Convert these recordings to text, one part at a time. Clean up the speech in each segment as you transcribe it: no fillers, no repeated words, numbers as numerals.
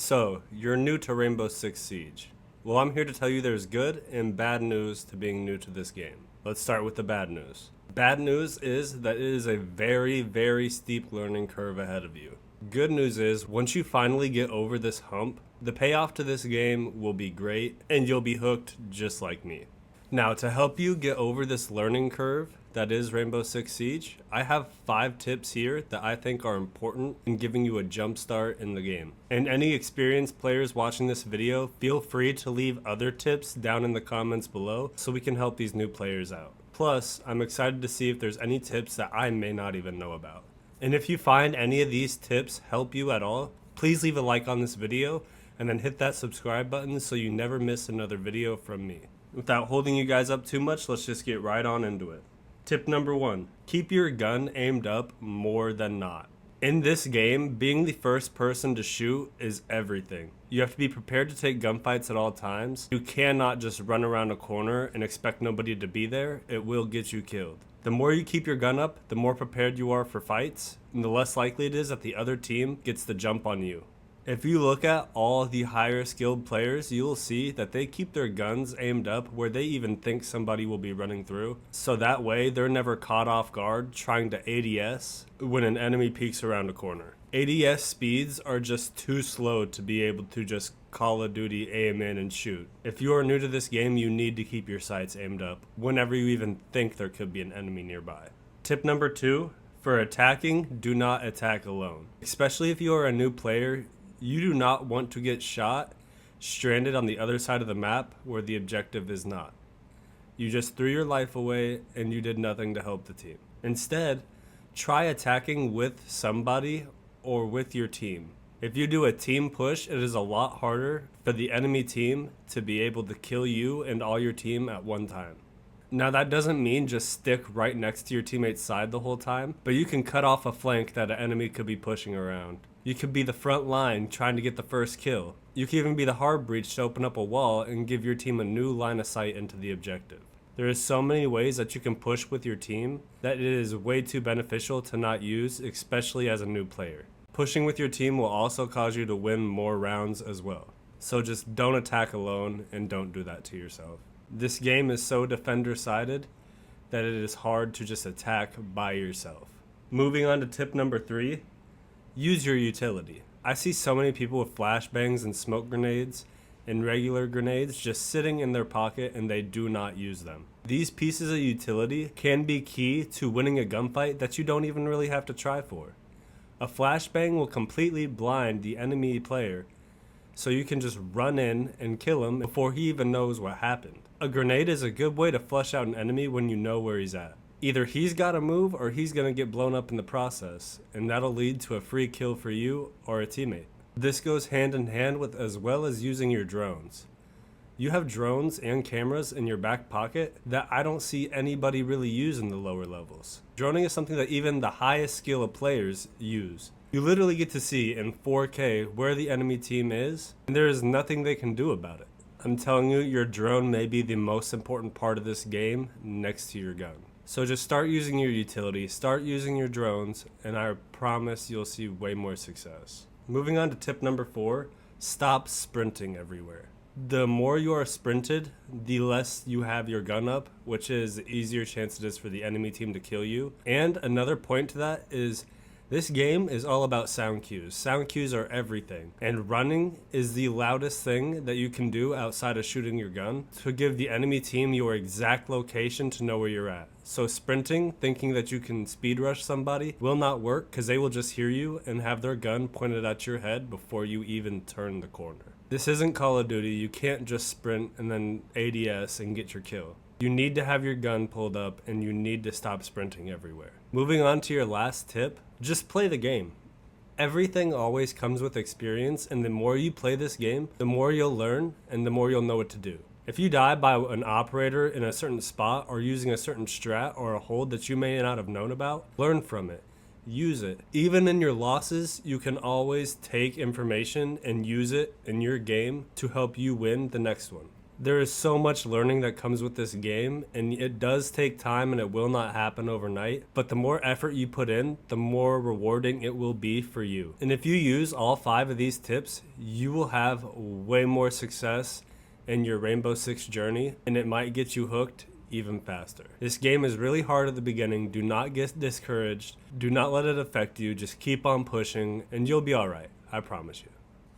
So, you're new to Rainbow Six Siege. Well, I'm here to tell you there's good and bad news to being new to this game. Let's start with the bad news. Bad news is that it is a very, very steep learning curve ahead of you. Good news is, once you finally get over this hump, the payoff to this game will be great and you'll be hooked just like me. Now, to help you get over this learning curve that is Rainbow Six Siege, I have 5 tips here that I think are important in giving you a jump start in the game. And any experienced players watching this video, feel free to leave other tips down in the comments below so we can help these new players out. Plus, I'm excited to see if there's any tips that I may not even know about. And if you find any of these tips help you at all, please leave a like on this video and then hit that subscribe button so you never miss another video from me. Without holding you guys up too much, let's just get right on into it. Tip number 1, keep your gun aimed up more than not. In this game, being the first person to shoot is everything. You have to be prepared to take gunfights at all times. You cannot just run around a corner and expect nobody to be there. It will get you killed. The more you keep your gun up, the more prepared you are for fights, and the less likely it is that the other team gets the jump on you. If you look at all the higher skilled players, you will see that they keep their guns aimed up where they even think somebody will be running through. So that way, they're never caught off guard trying to ADS when an enemy peeks around a corner. ADS speeds are just too slow to be able to just Call of Duty aim in and shoot. If you are new to this game, you need to keep your sights aimed up whenever you even think there could be an enemy nearby. Tip number 2, for attacking, do not attack alone. Especially if you are a new player, you do not want to get shot, stranded on the other side of the map where the objective is not. You just threw your life away and you did nothing to help the team. Instead, try attacking with somebody or with your team. If you do a team push, it is a lot harder for the enemy team to be able to kill you and all your team at one time. Now that doesn't mean just stick right next to your teammate's side the whole time, but you can cut off a flank that an enemy could be pushing around. You could be the front line trying to get the first kill. You could even be the hard breach to open up a wall and give your team a new line of sight into the objective. There is so many ways that you can push with your team that it is way too beneficial to not use, especially as a new player. Pushing with your team will also cause you to win more rounds as well. So just don't attack alone and don't do that to yourself. This game is so defender-sided that it is hard to just attack by yourself. Moving on to tip number 3, use your utility. I see so many people with flashbangs and smoke grenades and regular grenades just sitting in their pocket and they do not use them. These pieces of utility can be key to winning a gunfight that you don't even really have to try for. A flashbang will completely blind the enemy player, so you can just run in and kill him before he even knows what happened. A grenade is a good way to flush out an enemy when you know where he's at. Either he's got to move or he's going to get blown up in the process, and that'll lead to a free kill for you or a teammate. This goes hand in hand with as well as using your drones. You have drones and cameras in your back pocket that I don't see anybody really use in the lower levels. Droning is something that even the highest skill of players use. You literally get to see in 4K where the enemy team is, and there is nothing they can do about it. I'm telling you, your drone may be the most important part of this game next to your gun. So just start using your utility, start using your drones, and I promise you'll see way more success. Moving on to tip number 4, stop sprinting everywhere. The more you are sprinted, the less you have your gun up, which is the easier chance it is for the enemy team to kill you. And another point to that is this game is all about sound cues. Sound cues are everything. And running is the loudest thing that you can do outside of shooting your gun to give the enemy team your exact location to know where you're at. So sprinting, thinking that you can speed rush somebody, will not work because they will just hear you and have their gun pointed at your head before you even turn the corner. This isn't Call of Duty. You can't just sprint and then ADS and get your kill. You need to have your gun pulled up and you need to stop sprinting everywhere. Moving on to your last tip, just play the game. Everything always comes with experience, and the more you play this game, the more you'll learn and the more you'll know what to do. If you die by an operator in a certain spot or using a certain strat or a hold that you may not have known about, learn from it. Use it. Even in your losses, you can always take information and use it in your game to help you win the next one. There is so much learning that comes with this game, and it does take time and it will not happen overnight, but the more effort you put in, the more rewarding it will be for you. And if you use all 5 of these tips, you will have way more success in your Rainbow Six journey, and it might get you hooked even faster. This game is really hard at the beginning. Do not get discouraged. Do not let it affect you. Just keep on pushing and you'll be alright. I promise you.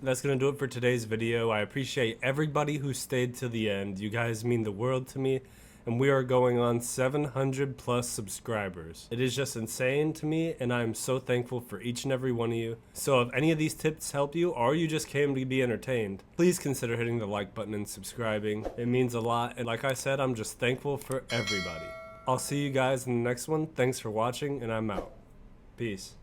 That's going to do it for today's video. I appreciate everybody who stayed to the end. You guys mean the world to me, and we are going on 700 plus subscribers. It is just insane to me, and I am so thankful for each and every one of you. So if any of these tips help you, or you just came to be entertained, please consider hitting the like button and subscribing. It means a lot, and like I said, I'm just thankful for everybody. I'll see you guys in the next one. Thanks for watching, and I'm out. Peace.